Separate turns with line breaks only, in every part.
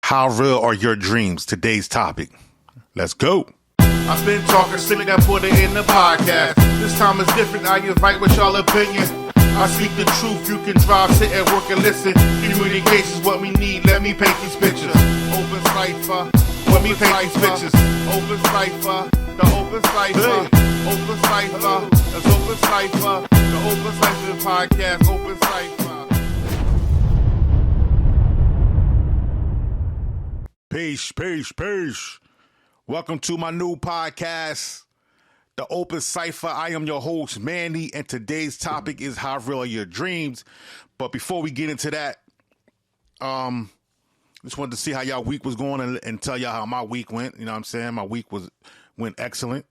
How real are your dreams? Today's topic. Let's go.
I've been talking slick, I put it in the podcast. This time is different, I invite with y'all opinion. I speak the truth, you can drive, sit and work and listen. Communication's what we need, let me paint these pictures. Open cypher, let me paint these pictures. Open cypher, the open cypher. Open cypher, that's open cypher. The open cypher podcast, open cypher.
Peace. Welcome to my new podcast, The Open Cypher. I am your host, Mannie, and today's topic is how real are your dreams. But before we get into that, just wanted to see how y'all week was going and tell y'all how my week went. You know what I'm saying? My week went excellent.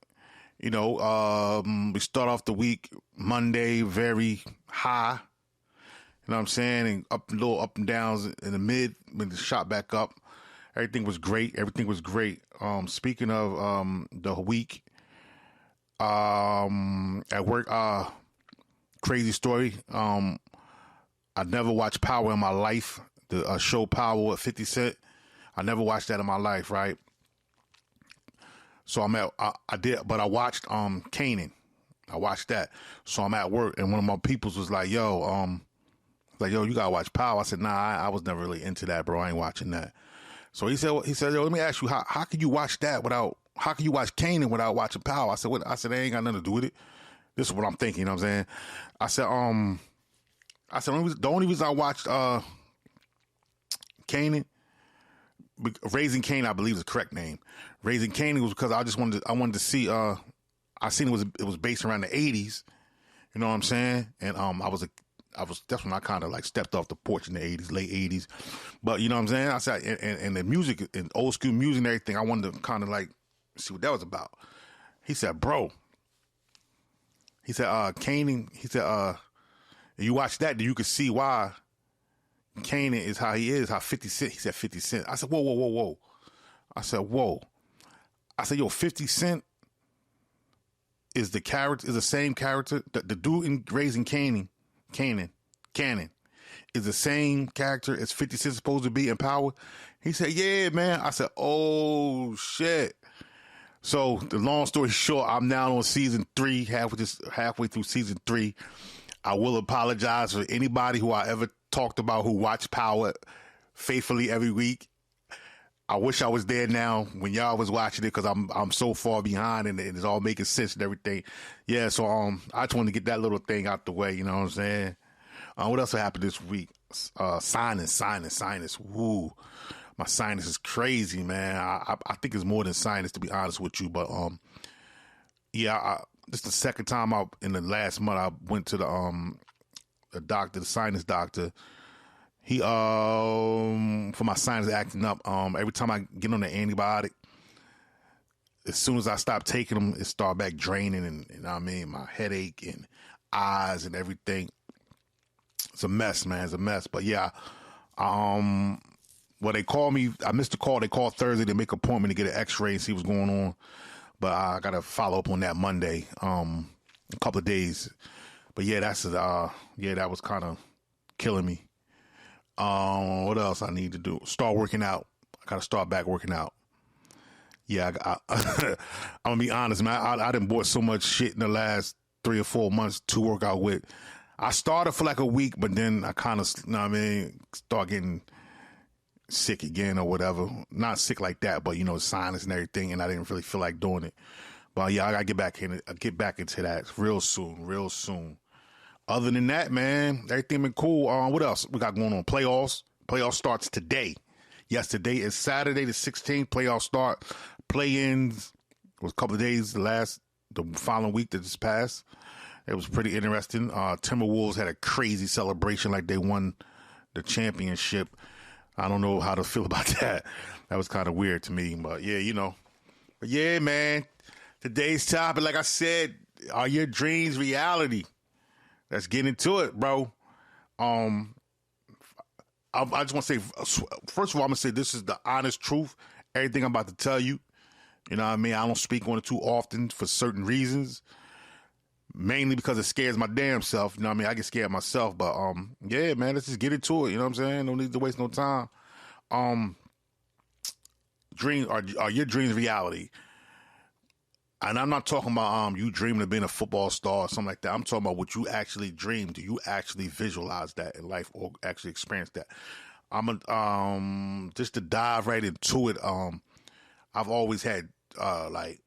You know, we start off the week Monday very high. You know what I'm saying? And a little up and downs in the mid, when the shot back up. Everything was great. Speaking of the week, at work, crazy story. I never watched Power in my life. The show Power with 50 Cent. I never watched that in my life, right? So I watched Kanan. I watched that. So I'm at work, and one of my peoples was like, yo, you gotta watch Power. I said, nah, I was never really into that, bro. I ain't watching that. So he said, yo, let me ask you, how can you watch that how can you watch Kanan without watching Power? I said, what? I said, that ain't got nothing to do with it. This is what I'm thinking, you know what I'm saying? I said, the only reason I watched Kanan, Raising Kanan, I believe is the correct name. Raising Kanan was because I wanted to see, I seen it was based around the 80s, you know what I'm saying? And that's when I kind of like stepped off the porch in the 80s, late 80s. But you know what I'm saying? I said, and the music, and old school music and everything, I wanted to kind of like see what that was about. He said, bro, Kanan, if you watch that, then you can see why Kanan is how he is, how 50 Cent, he said 50 Cent. I said, whoa. I said, whoa. I said, yo, 50 Cent is the same character. The dude in Raising Kanan is the same character as 50 Cent supposed to be in Power. He said, yeah, man. I said, oh, shit. So the long story short, I'm now on season 3, halfway through season 3. I will apologize for anybody who I ever talked about who watched Power faithfully every week. I wish I was there now when y'all was watching it because I'm so far behind and it's all making sense and everything. Yeah, so I just wanted to get that little thing out the way, you know what I'm saying? What else happened this week? Sinus. Woo. My sinus is crazy, man. I think it's more than sinus, to be honest with you. But this is the second time in the last month I went to the doctor, the sinus doctor. He for my sinus acting up. Every time I get on the antibiotic, as soon as I stop taking them, it start back draining, and you know what I mean, my headache and eyes and everything. It's a mess, man. It's a mess. But yeah, well, they called me. I missed the call. They called Thursday to make an appointment to get an X-ray and see what's going on. But I got to follow up on that Monday, a couple of days. But yeah, that was kind of killing me. What else I need to do? Start working out. I got to start back working out. Yeah, I'm going to be honest, man. I done bought so much shit in the last 3 or 4 months to work out with. I started for like a week, but then I kind of, you know what I mean, start getting sick again or whatever. Not sick like that, but, you know, sinus and everything, and I didn't really feel like doing it. But yeah, I got to get back into that real soon. Other than that, man, everything been cool. What else we got going on? Playoffs. Playoff starts today. Yes, today is Saturday the 16th. Playoffs start. Play-ins was a couple of days the following week that just passed. It was pretty interesting. Timberwolves had a crazy celebration like they won the championship. I don't know how to feel about that. That was kind of weird to me, but yeah, you know. But yeah, man, today's topic, like I said, are your dreams reality? Let's get into it, bro. I just want to say, first of all, I'm going to say this is the honest truth. Everything I'm about to tell you, you know what I mean? I don't speak on it too often for certain reasons. Mainly because it scares my damn self. You know what I mean? I get scared myself. But, yeah, man, let's just get into it. You know what I'm saying? No need to waste no time. dreams are your dreams reality? And I'm not talking about you dreaming of being a football star or something like that. I'm talking about what you actually dream. Do you actually visualize that in life or actually experience that? Just to dive right into it. I've always had like,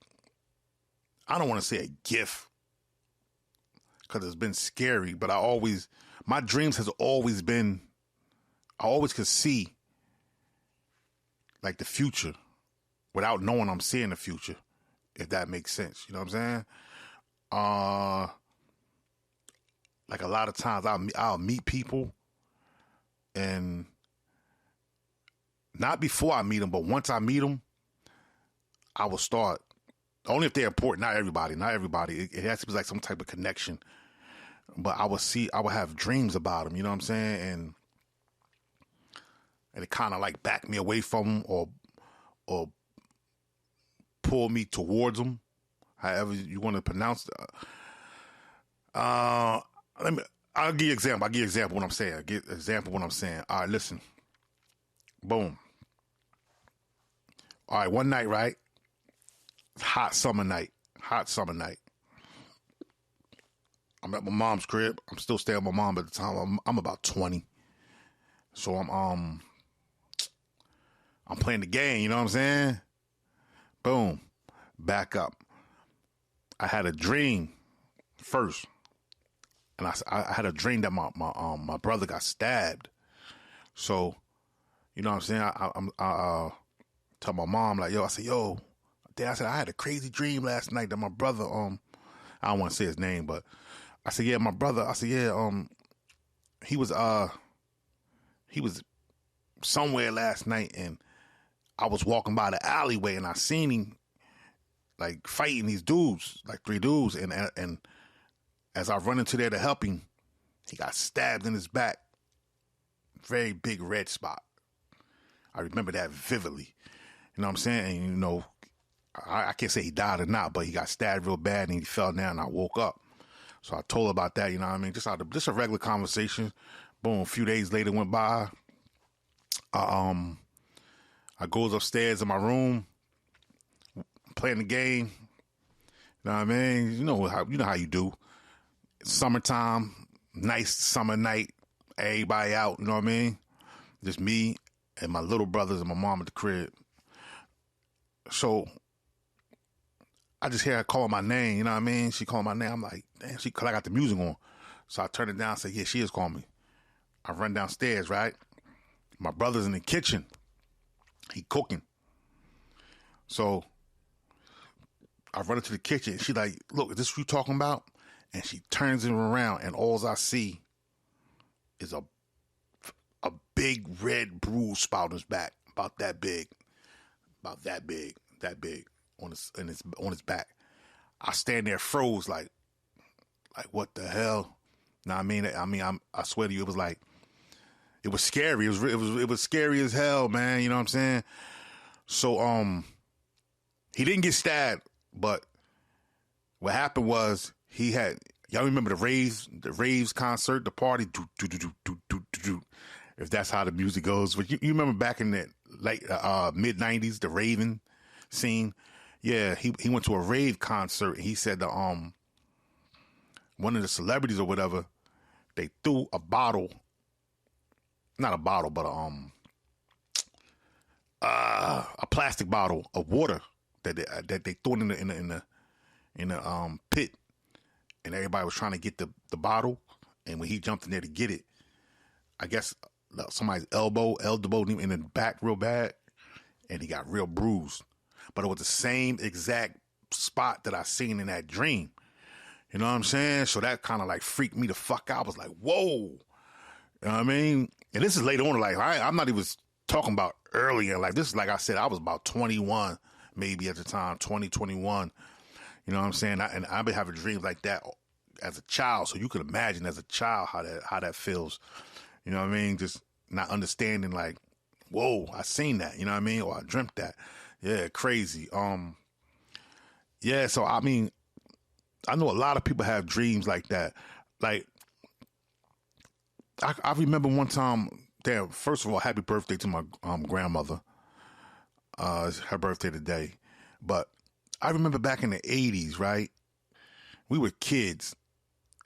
I don't want to say a gift because it's been scary, but my dreams has always been, I always could see like the future without knowing I'm seeing the future, if that makes sense. You know what I'm saying? Like a lot of times I'll meet people, and not before I meet them, but once I meet them, I will start, only if they're important, not everybody. It has to be like some type of connection. But I will have dreams about them, you know what I'm saying? And it kind of like back me away from them or pull me towards them, however you want to pronounce it. I'll give you an example. What I'm saying. All right, listen. Boom. All right, one night, right? Hot summer night. I'm at my mom's crib. I'm still staying with my mom at the time. I'm about 20. So I'm playing the game, you know what I'm saying? Boom. Back up. I had a dream first. And I had a dream that my brother got stabbed. So, you know what I'm saying? I tell my mom, like, I said, Dad, I said, I had a crazy dream last night that my brother, I don't want to say his name, but I said, yeah, my brother, he was somewhere last night, and I was walking by the alleyway, and I seen him, like, fighting these dudes, like 3 dudes, and as I run into there to help him, he got stabbed in his back. Very big red spot. I remember that vividly. You know what I'm saying? And, you know, I can't say he died or not, but he got stabbed real bad and he fell down and I woke up. So I told her about that, you know what I mean? Just a regular conversation. Boom, a few days later went by. I goes upstairs in my room, playing the game. You know what I mean? You know how you do. Summertime, nice summer night, everybody out, you know what I mean? Just me and my little brothers and my mom at the crib. So I just hear her calling my name, you know what I mean? She calling my name. I'm like, damn, cause I got the music on. So I turn it down and say, yeah, she is calling me. I run downstairs, right? My brother's in the kitchen. He cooking. So I run into the kitchen. She like, look, is this what you talking about? And she turns it around, and all I see is a big red bruise spot on his back, about that big on his back. I stand there froze, like what the hell? Now I swear to you, it was scary. It was scary as hell, man. You know what I'm saying? So he didn't get stabbed, but what happened was y'all remember the raves concert, the party, if that's how the music goes. But you remember back in the late mid 90s, the raving scene. Yeah, he went to a rave concert and he said one of the celebrities or whatever, they threw a bottle, not a bottle, but a plastic bottle of water that they threw in the pit. And everybody was trying to get the bottle. And when he jumped in there to get it, I guess somebody's elbow him in the back real bad. And he got real bruised. But it was the same exact spot that I seen in that dream. You know what I'm saying? So that kind of like freaked me the fuck out. I was like, whoa. You know what I mean? And this is later on in life. I'm not even talking about earlier. Like this is, like I said, I was about 21 maybe at the time, 21. You know what I'm saying? And I've been having dreams like that as a child. So you can imagine as a child how that feels. You know what I mean? Just not understanding, like, whoa, I seen that. You know what I mean? Or I dreamt that. Yeah, crazy. Yeah. So I mean, I know a lot of people have dreams like that. Like, I remember one time. Damn. First of all, happy birthday to my grandmother. It's her birthday today. But I remember back in the 80s, right? We were kids.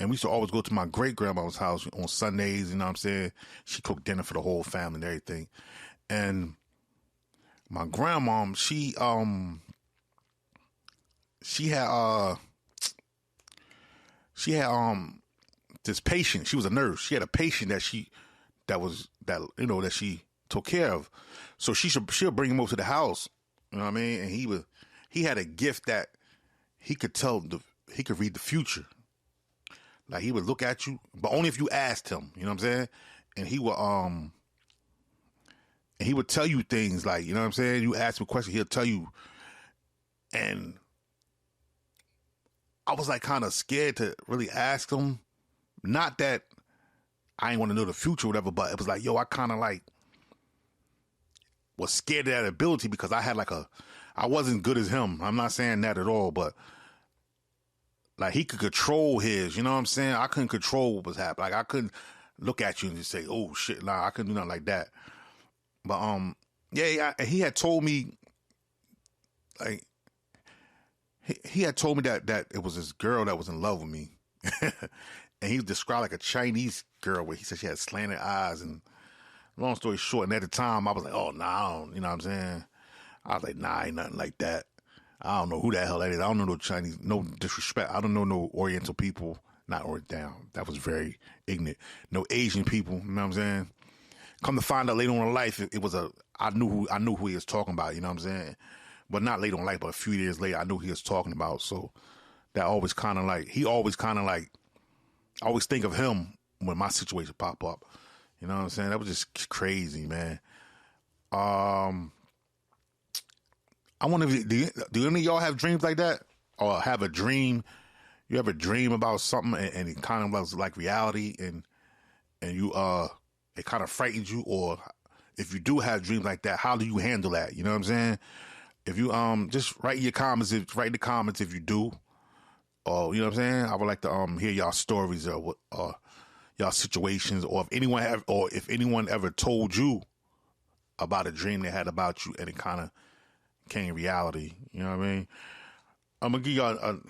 And we used to always go to my great-grandma's house on Sundays, you know what I'm saying? She cooked dinner for the whole family and everything. And my grandmom, she had this patient. She was a nurse. She had a patient that she took care of. So she'll bring him over to the house. You know what I mean? And he had a gift that he could read the future. Like he would look at you, but only if you asked him. You know what I'm saying? And he would tell you things like, you know what I'm saying? You ask him a question, he'll tell you. And I was like kind of scared to really ask him. Not that I ain't want to know the future or whatever, but it was like, I kind of like was scared of that ability because I had I wasn't good as him. I'm not saying that at all, but like he could control his, you know what I'm saying? I couldn't control what was happening. Like I couldn't look at you and just say, "Oh shit," nah, I couldn't do nothing like that. But he had told me, like, he had told me that it was this girl that was in love with me, and he described like a Chinese girl where he said she had slanted eyes. And long story short, and at the time I was like, "Oh no, I don't," you know what I'm saying? I was like, "Nah, ain't nothing like that." I don't know who the hell that is. I don't know no Chinese, no disrespect. I don't know no Oriental people. That was very ignorant. No Asian people, you know what I'm saying? Come to find out later on in life, I knew who he was talking about, you know what I'm saying? But not later on in life, but a few years later, I knew who he was talking about. So that always kind of like, I always think of him when my situation pop up. You know what I'm saying? That was just crazy, man. I wonder if do any of y'all have dreams like that, or have a dream? You ever dream about something and it kind of was like reality, and you it kind of frightens you, or if you do have dreams like that, how do you handle that? You know what I'm saying? If you just write in the comments if you do, or you know what I'm saying. I would like to hear y'all stories or y'all situations, or if anyone ever told you about a dream they had about you and it kind of came reality. You know what I mean? I'm gonna give y'all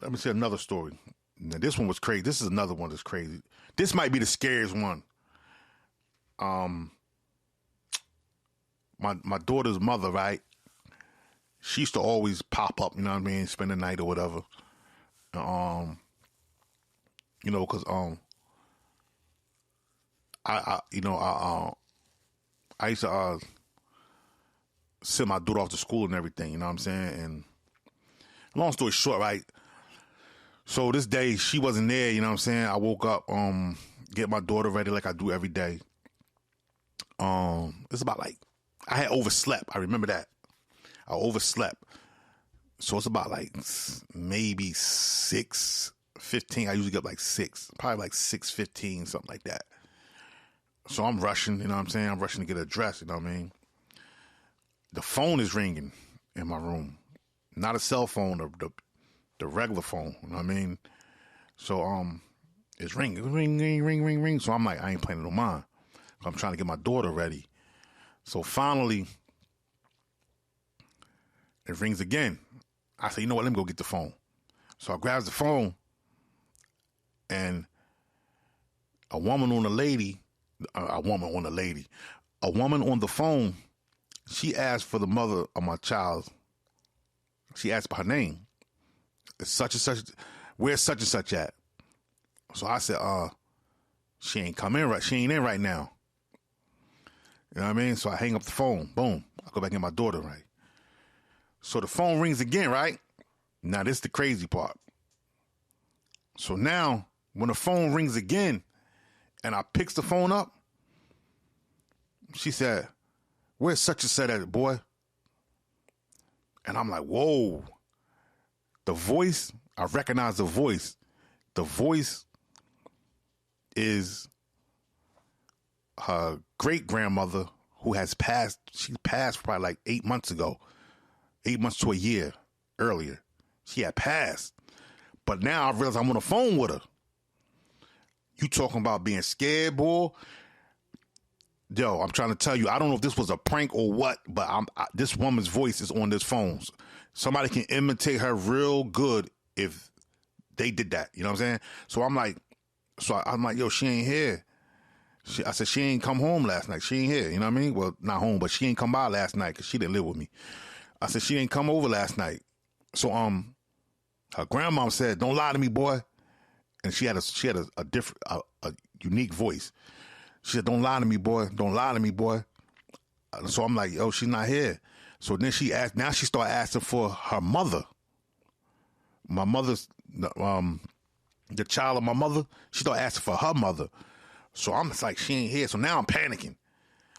let me say another story. Now, this one was crazy. This is another one that's crazy. This might be the scariest one. My daughter's mother, right? She used to always pop up, you know what I mean, spend the night or whatever. You know, because I used to send my daughter off to school and everything, you know what I'm saying? And long story short, right? So this day she wasn't there, you know what I'm saying? I woke up, get my daughter ready like I do every day. It's about like, I had overslept. I remember that. I overslept. So it's about like maybe 6:15. I usually get up like 6, probably like 6:15, something like that. So I'm rushing, you know what I'm saying? I'm rushing to get her dressed, you know what I mean? The phone is ringing in my room. Not a cell phone, the regular phone, you know what I mean? So it's ringing, ring. So I'm like, I ain't playing no mind. So I'm trying to get my daughter ready. So finally, it rings again. I say, you know what, let me go get the phone. So I grabs the phone, and a woman on the phone, she asked for the mother of my child. She asked for her name. It's such and such. Where's such and such at? So I said, she ain't come in right. She ain't in right now. You know what I mean? So I hang up the phone. Boom. I go back and get my daughter, right? So the phone rings again, right? Now this is the crazy part. So now when the phone rings again and I picks the phone up, she said, where's such and such at, boy? And I'm like, whoa. The voice, I recognize the voice. The voice is her great-grandmother who has passed. She passed probably like 8 months ago. 8 months to a year earlier. She had passed. But now I realize I'm on the phone with her. You talking about being scared, boy? Yo, I'm trying to tell you, I don't know if this was a prank or what, but this woman's voice is on this phone. Somebody can imitate her real good if they did that. You know what I'm saying? So I'm like, yo, she ain't here. I said, she ain't come home last night. She ain't here. You know what I mean? Well, not home, but she ain't come by last night because she didn't live with me. I said, she ain't come over last night. So her grandmom said, don't lie to me, boy. And she had a different, a unique voice. She said, don't lie to me, boy. Don't lie to me, boy. So I'm like, yo, she's not here. So then she started asking for her mother. My mother's, the child of my mother, she started asking for her mother. So I'm just like, she ain't here. So now I'm panicking.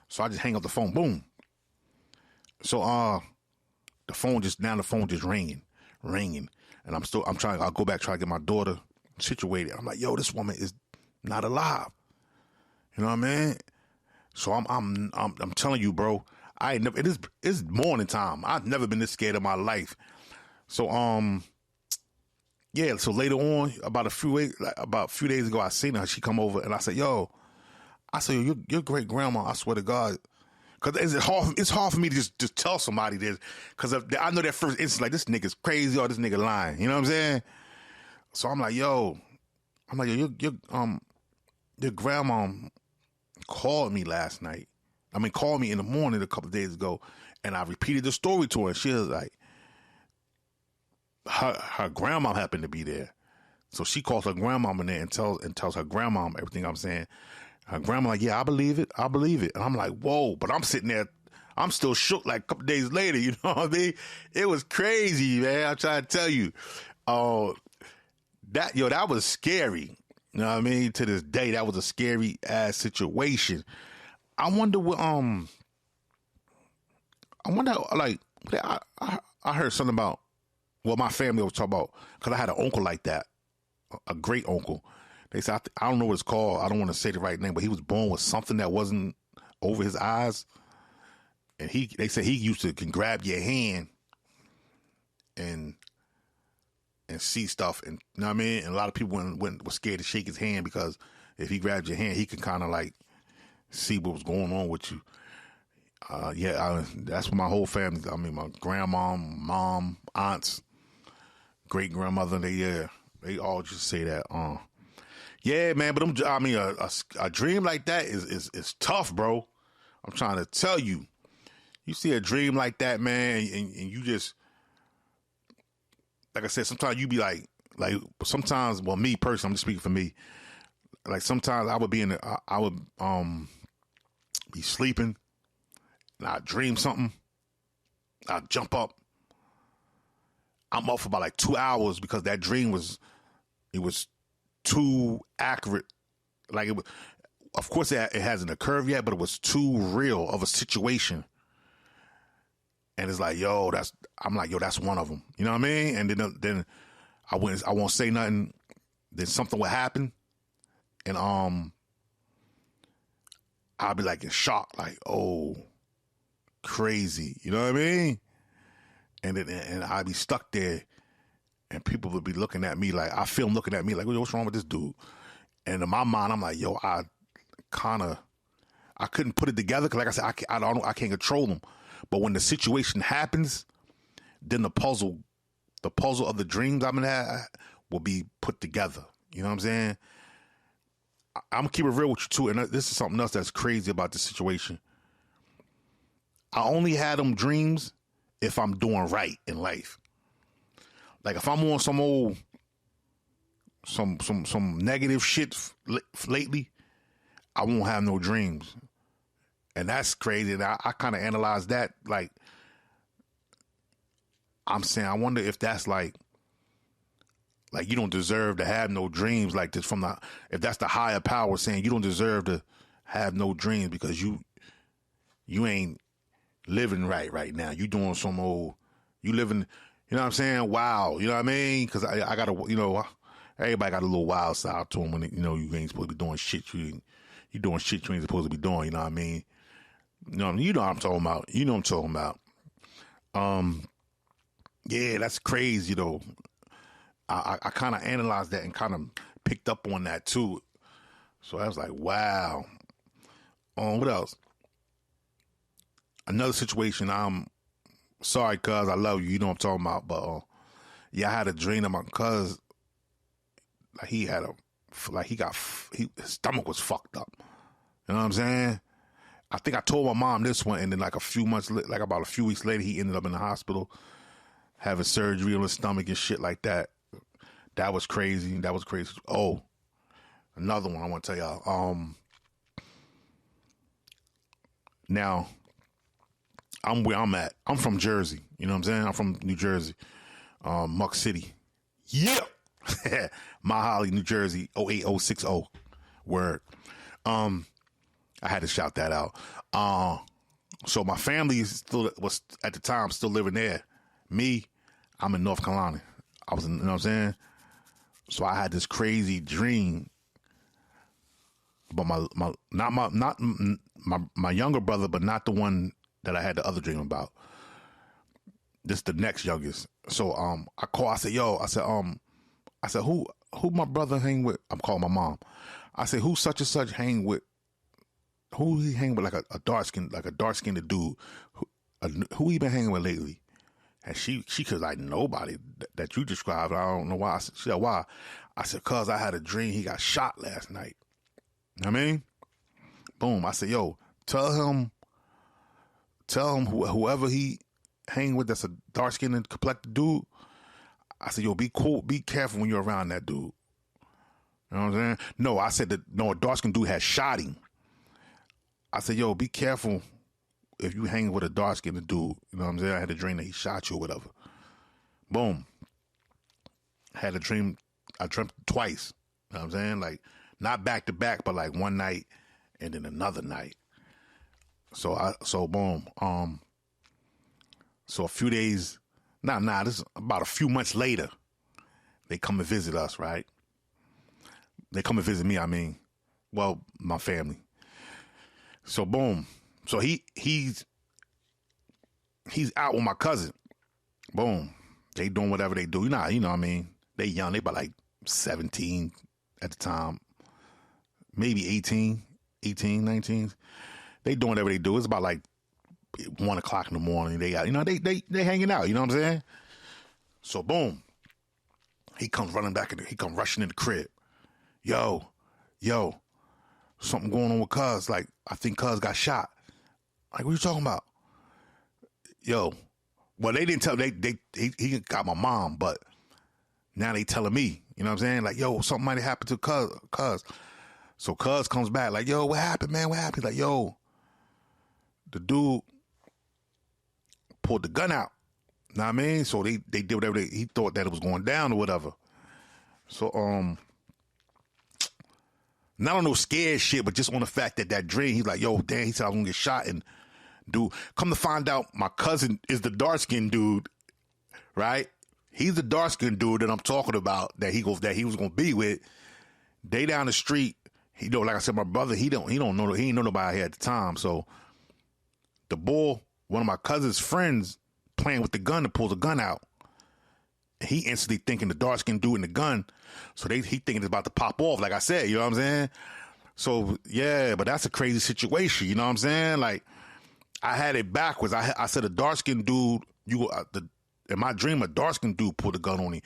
So I just hang up the phone. Boom. So the phone just ringing. And I'll go back, try to get my daughter situated. I'm like, yo, this woman is not alive. You know what I mean? So I'm telling you, bro, it's morning time. I've never been this scared in my life. So yeah, so later on, about a few days ago, I seen her. She come over and I said, yo, your great grandma, I swear to God. Because it's hard for me to just tell somebody this. Because I know that first instant, like, this nigga's crazy or this nigga lying. You know what I'm saying? So I'm like, yo, your grandma called me last night. Called me in the morning a couple of days ago. And I repeated the story to her. And she was like, her grandma happened to be there. So she calls her grandma in there and tells her grandma everything I'm saying. Her grandma like, yeah, I believe it. And I'm like, whoa. But I'm sitting there, I'm still shook like a couple days later, you know what I mean? It was crazy, man. I'm trying to tell you. That was scary. You know what I mean? To this day, that was a scary ass situation. I wonder what, like, I heard something about what my family was talking about, because I had an uncle like that, a great uncle. They said, I don't know what it's called. I don't want to say the right name, but he was born with something that wasn't over his eyes. And they said he can grab your hand and see stuff. And you know what I mean? And a lot of people were scared to shake his hand, because if he grabbed your hand, he could kind of like see what was going on with you. That's what my whole family, my grandma, mom, aunts, great grandmother, they all just say that. Yeah, man, but a dream like that is tough, bro. I'm trying to tell you. You see a dream like that, man, and you just, like I said, sometimes you be like sometimes, well, me personally, I'm just speaking for me. Like sometimes I would be be sleeping, and I'd dream something. I'd jump up. I'm up for about like 2 hours because that dream was too accurate. Like it was, of course it hasn't occurred yet, but it was too real of a situation. And it's like, that's one of them. You know what I mean? And then I won't say nothing. Then something would happen, and I'll be like in shock, like, oh, crazy. You know what I mean? And I'd be stuck there, and people would be looking at me like, I feel them looking at me like, what's wrong with this dude? And in my mind, I'm like, yo, I couldn't put it together, because like I said, I can't control them. But when the situation happens, then the puzzle of the dreams I'm gonna have will be put together. You know what I'm saying? I'm gonna keep it real with you too, and this is something else that's crazy about this situation. I only had them dreams if I'm doing right in life. Like if I'm on some negative shit lately, I won't have no dreams. And that's crazy. And I kind of analyze that. Like, I'm saying, I wonder if that's like you don't deserve to have no dreams like this if that's the higher power saying you don't deserve to have no dreams because you ain't living right now. You doing you living, you know what I'm saying? Wow. You know what I mean? Because I got everybody got a little wild side to them when, you ain't supposed to be doing shit. You doing shit you ain't supposed to be doing, you know what I mean? You know what I'm talking about. You know what I'm talking about. Yeah, that's crazy though. I kind of analyzed that and kind of picked up on that too. So I was like, wow. What else? Another situation. I'm sorry, cuz I love you. You know what I'm talking about. But yeah, I had a dream of my cuz. Like his stomach was fucked up. You know what I'm saying? I think I told my mom this one, and then like about a few weeks later, he ended up in the hospital having surgery on his stomach and shit like that. That was crazy. Oh, another one I want to tell y'all. Now, I'm where I'm at. I'm from Jersey. You know what I'm saying? I'm from New Jersey, Muck City. Yeah. My Holly, New Jersey, 08060. Word. I had to shout that out. So my family was at the time still living there. Me, I'm in North Carolina. I was in, you know what I'm saying? So I had this crazy dream. But my younger brother, but not the one that I had the other dream about. This the next youngest. So I called. I said, who my brother hang with? I'm calling my mom. I said, who such and such hang with? Who he hang with? Like a dark skinned dude. Who he been hanging with lately? And she could like nobody that you described. I don't know why. She said, why? I said, cause I had a dream he got shot last night. You know what I mean? Boom. I said, yo, tell him whoever he hang with that's a dark skinned and complected dude. I said, yo, be careful when you're around that dude. You know what I'm saying? No, I said a dark skinned dude had shot him. I said, yo, be careful if you hang with a dark skinned dude. You know what I'm saying? I had a dream that he shot you or whatever. Boom. Had a dream. I dreamt twice. You know what I'm saying? Like, not back to back, but like one night and then another night. So boom. So a few days, this is about a few months later, they come and visit us, right? They come and visit me, my family. So boom. So he's out with my cousin. Boom. They doing whatever they do. You know what I mean? They young. They about like 17 at the time. Maybe 18, 19. They doing whatever they do. It's about like 1 o'clock in the morning. They out, they hanging out. You know what I'm saying? So boom. He comes running he come rushing in the crib. Yo, something going on with cuz. Like, I think cuz got shot. Like, what you talking about? Yo, well, they didn't tell, he got my mom, but now they telling me, you know what I'm saying? Like, yo, something might have happened to cuz. So cuz comes back like, yo, what happened, man? What happened? He's like, yo, the dude pulled the gun out. Know what I mean? So they did whatever he thought that it was going down or whatever. So, not on no scared shit, but just on the fact that dream, he's like, yo, damn, he said I was gonna get shot. And dude, come to find out, my cousin is the dark-skinned dude, right? He's the dark-skinned dude that I'm talking about that he was gonna be with. They down the street, like I said, my brother, he ain't know nobody here at the time. So the boy, one of my cousin's friends, playing with the gun to pull the gun out. And he instantly thinking the dark-skinned dude in the gun. So he thinking it's about to pop off, like I said, you know what I'm saying? So, yeah, but that's a crazy situation, you know what I'm saying? Like, I had it backwards. I said a dark-skinned dude, in my dream, a dark-skinned dude pulled a gun on him.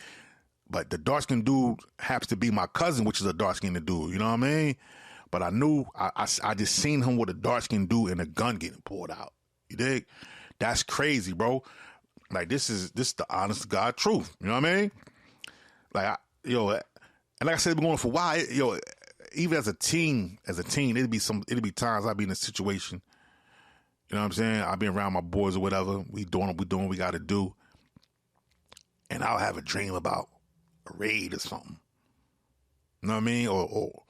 But the dark-skinned dude happens to be my cousin, which is a dark-skinned dude, you know what I mean? But I knew, I just seen him with a dark-skinned dude and a gun getting pulled out. You dig? That's crazy, bro. Like, this is the honest to God truth. You know what I mean? Like, and like I said, been going for a while. Even as a teen, it'd be times I'd be in a situation. You know what I'm saying? I'd be around my boys or whatever. We doing what we got to do. And I'll have a dream about a raid or something. You know what I mean? Or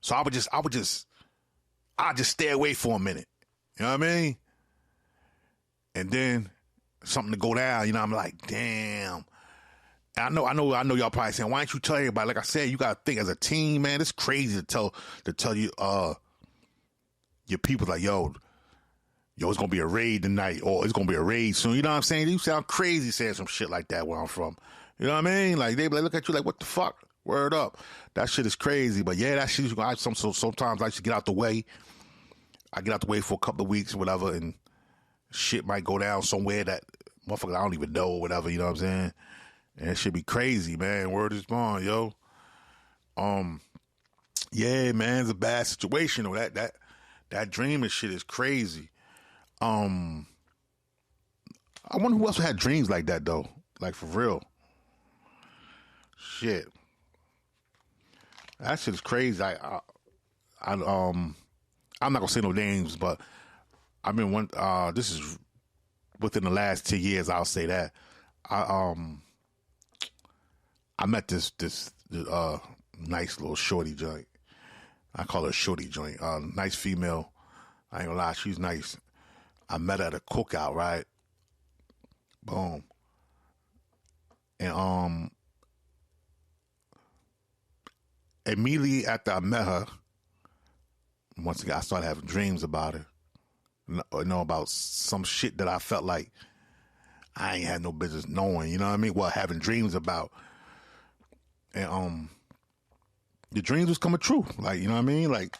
so I'd just stay away for a minute. You know what I mean? And then something to go down, I'm like, damn. And I know y'all probably saying, why don't you tell everybody? Like I said, you gotta think as a team, man, it's crazy to tell you your people like, yo, it's gonna be a raid tonight, or it's gonna be a raid soon. You know what I'm saying? You sound crazy saying some shit like that where I'm from. You know what I mean? Like, they look at you like, what the fuck? Word up. That shit is crazy. But yeah, that shit, sometimes I should get out the way. I get out the way for a couple of weeks or whatever, and shit might go down somewhere that motherfuckers I don't even know or whatever, you know what I'm saying? And it should be crazy, man. Word is bond, yo. Yeah, man, it's a bad situation. That dreaming shit is crazy. I wonder who else had dreams like that though. Like for real. Shit. That shit is crazy. I'm not gonna say no names, but I've been one. This is within the last 10 years. I'll say that. I met this nice little shorty joint. I call her shorty joint. Nice female. I ain't gonna lie, she's nice. I met her at a cookout, right? Boom. And immediately after I met her, once again I started having dreams about her. About some shit that I felt like I ain't had no business knowing, you know what I mean? Well, having dreams about. And the dreams was coming true. Like, you know what I mean? Like,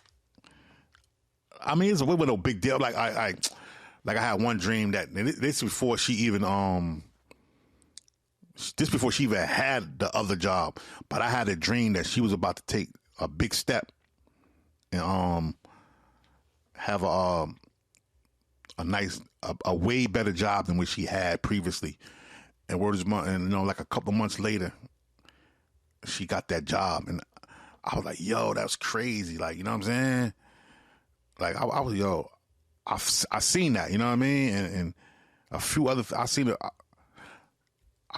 I mean, it's a no big deal. Like I had one dream that, and this before she even had the other job, but I had a dream that she was about to take a big step and have a nice, a way better job than what she had previously. And like a couple months later, she got that job, and I was like, yo, that's crazy. Like, you know what I'm saying? Like, I was, yo, I seen that, you know what I mean? And a few other, I seen a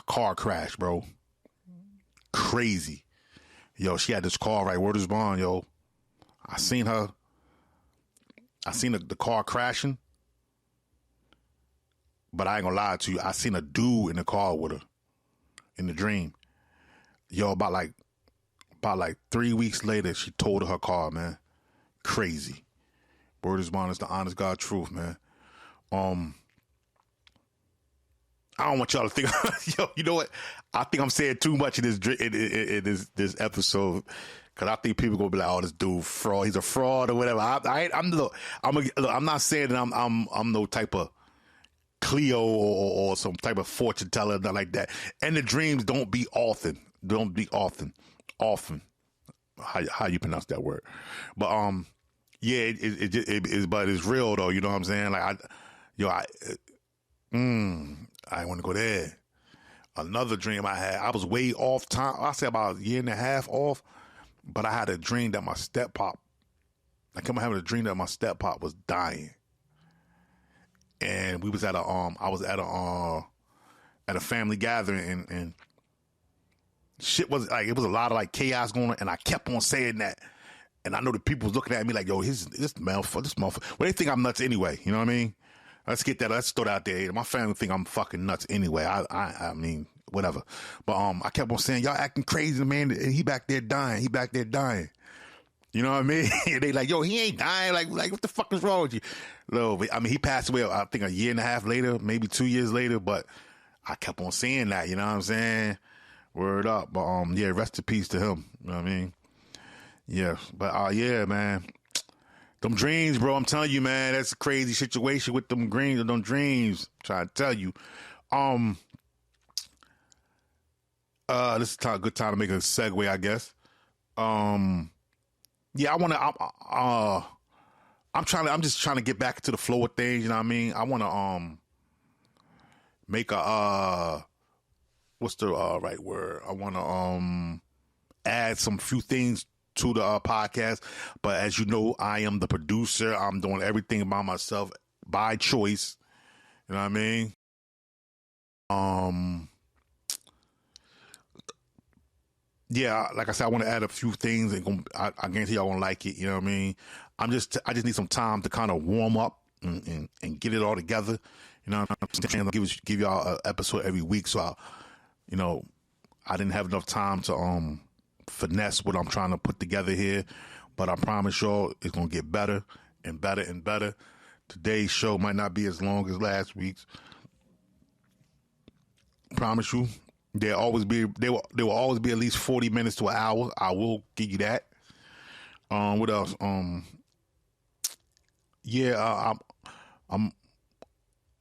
car crash, bro. Crazy. Yo, she had this car, right? Word is bond, yo. I seen the car crashing, but I ain't gonna lie to you. I seen a dude in the car with her in the dream. Yo, about like 3 weeks later, she totaled her car, man. Crazy. Word is bond, it's the honest God truth, man. I don't want y'all to think, yo, you know what? I think I'm saying too much in this episode, because I think people gonna be like, "Oh, this dude fraud. He's a fraud or whatever." I'm not saying that I'm no type of Cleo or some type of fortune teller, nothing like that. And the dreams don't be often. Often. How you pronounce that word? But yeah, it but it's real though. You know what I'm saying? Like I want to go there. Another dream I had, I was way off time. I said about a year and a half off, but I had a dream that my step-pop, I kept having a dream that my step-pop was dying. And we was at I was at a family gathering, and shit was like, it was a lot of like chaos going on, and I kept on saying that. And I know the people was looking at me like, yo, this motherfucker. Well, they think I'm nuts anyway, you know what I mean? Let's throw that out there. My family think I'm fucking nuts anyway. I mean, whatever. But I kept on saying, y'all acting crazy, man. And he back there dying. You know what I mean? And they like, yo, he ain't dying. Like what the fuck is wrong with you? I mean, he passed away, I think a year and a half later, maybe 2 years later. But I kept on saying that. You know what I'm saying? Word up. But yeah, rest in peace to him. You know what I mean? Yeah. But yeah, man. Them dreams, bro, I'm telling you, man, that's a crazy situation with them dreams. I'm trying to tell you. This is a good time to make a segue, I guess. Yeah, I'm just trying to get back into the flow of things, you know what I mean? I want to make what's the right word? I want to add some few things to the podcast, but as you know, I am the producer. I'm doing everything by myself, by choice. You know what I mean? Yeah, like I said, I want to add a few things, and I guarantee y'all won't like it. You know what I mean? I just need some time to kind of warm up and get it all together. You know what I'm saying? I'll give y'all an episode every week, so I didn't have enough time to finesse what I'm trying to put together here, but I promise y'all it's gonna get better and better and better. Today's show might not be as long as last week's. Promise you, there will always be at least 40 minutes to an hour. I will give you that. What else? Yeah, I'm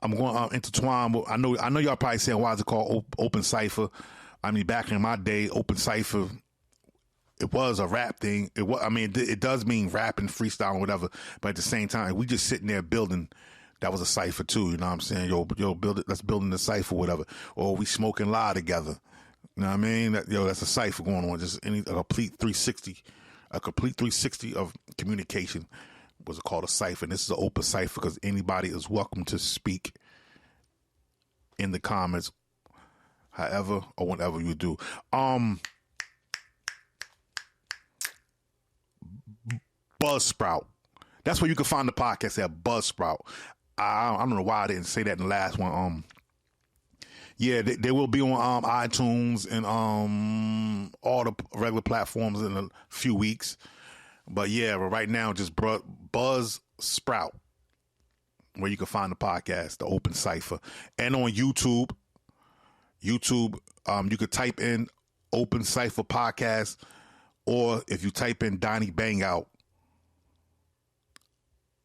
I'm going to intertwine. I know y'all probably saying why is it called Open Cypher? I mean, back in my day, Open Cypher, it was a rap thing. It was, I mean, it does mean rapping, freestyle, whatever. But at the same time, we just sitting there building. That was a cipher too. You know what I'm saying? Yo, build it. Let's build the cipher, whatever. Or we smoking lie together. You know what I mean? That's a cipher going on. Just a complete 360, of communication. Was called a cipher. And this is an open cipher because anybody is welcome to speak in the comments, however or whenever you do. Buzzsprout. That's where you can find the podcast at Buzzsprout. I don't know why I didn't say that in the last one. Yeah, they will be on iTunes and all the regular platforms in a few weeks. But yeah, right now just Buzzsprout, where you can find the podcast, the Open Cipher, and on YouTube. You could type in Open Cipher podcast, or if you type in Donnie Bang Out,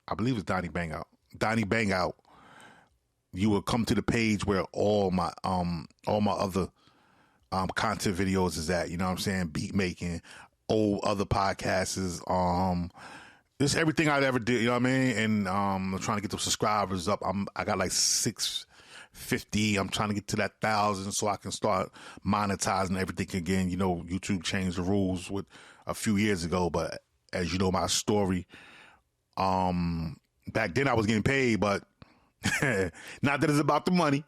I believe it's Donnie Bang Out, you will come to the page where all my other content videos is at. You know what I'm saying? Beat making, old other podcasts, just everything I'd ever did. You know what I mean? And I'm trying to get the subscribers up. I got like 650. I'm trying to get to that 1,000 so I can start monetizing everything again. You know, YouTube changed the rules with a few years ago, but as you know, my story. Back then I was getting paid, but not that it's about the money.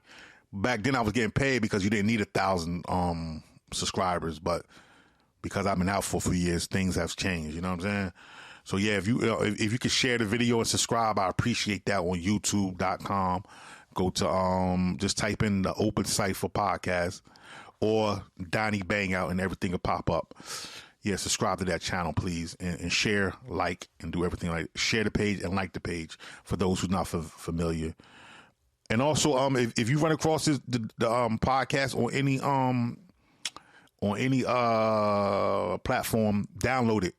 Back then I was getting paid because you didn't need 1,000 subscribers, but because I've been out for a few years, things have changed. You know what I'm saying? So yeah, if you could share the video and subscribe, I appreciate that. On YouTube.com, go to just type in the Open Cipher podcast or Donnie Bang Out, and everything will pop up. Yeah, subscribe to that channel, please, and share, like, and do everything like share the page and like the page for those who's not familiar. And also, if you run across the podcast on any platform, download it,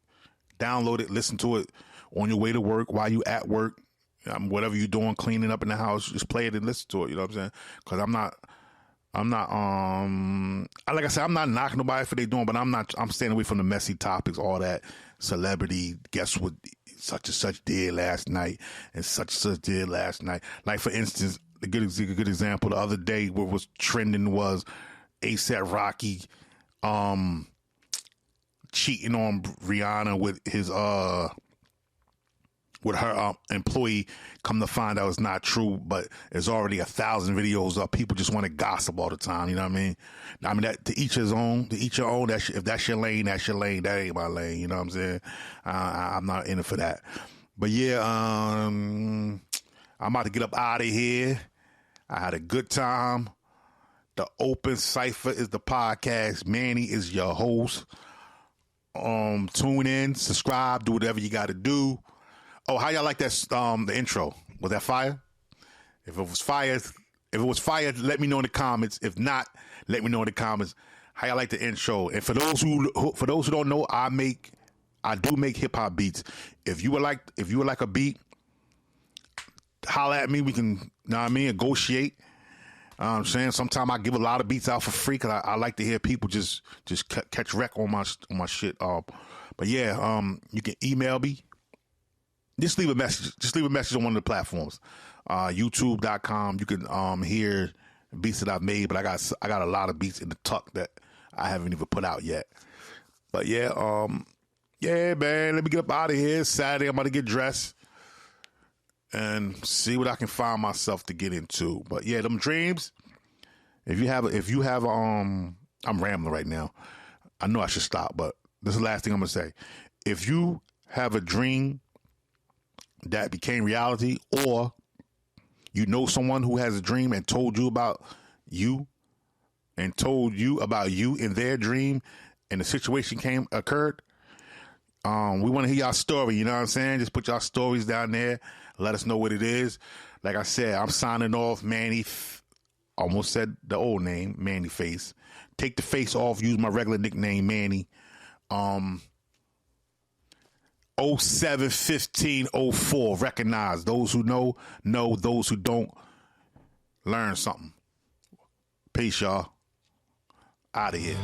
listen to it on your way to work, while you at work, whatever you're doing, cleaning up in the house, just play it and listen to it. You know what I'm saying? Because I'm not, like I said, I'm not knocking nobody for they doing, but I'm staying away from the messy topics, all that celebrity, guess what such and such did last night, and such did last night. Like, for instance, a good example, the other day what was trending was ASAP Rocky, cheating on Rihanna with his, with her employee. Come to find out it's not true, but there's already 1,000 videos up. People just want to gossip all the time. You know what I mean? That to each his own. To each your own. If that's your lane, that's your lane. That ain't my lane. You know what I'm saying? I'm not in it for that. But yeah, I'm about to get up out of here. I had a good time. The Open Cipher is the podcast. Mannie is your host. Tune in, subscribe, do whatever you got to do. Oh, how y'all like that? The intro, was that fire? If it was fire, let me know in the comments. If not, let me know in the comments how y'all like the intro. And for those who don't know, I do make hip hop beats. If you would like a beat, holla at me. We can, you know what I mean, negotiate. I'm saying sometimes I give a lot of beats out for free because I like to hear people just catch wreck on my shit. But yeah, you can email me. Just leave a message. Just leave a message on one of the platforms. YouTube.com. You can hear beats that I've made, but I got a lot of beats in the tuck that I haven't even put out yet. But yeah, man, let me get up out of here. It's Saturday. I'm about to get dressed and see what I can find myself to get into. But yeah, them dreams. If you have I'm rambling right now. I know I should stop, but this is the last thing I'm gonna say. If you have a dream that became reality, or you know someone who has a dream and told you about you in their dream, and the situation occurred, we want to hear y'all story. You know what I'm saying? Just put y'all stories down there. Let us know what it is. Like I said, I'm signing off. Mannie, almost said the old name, Mannie Face. Take the face off. Use my regular nickname, Mannie. 07-15-04. Recognize those who know. Those who don't, learn something. Peace, y'all. Out of here.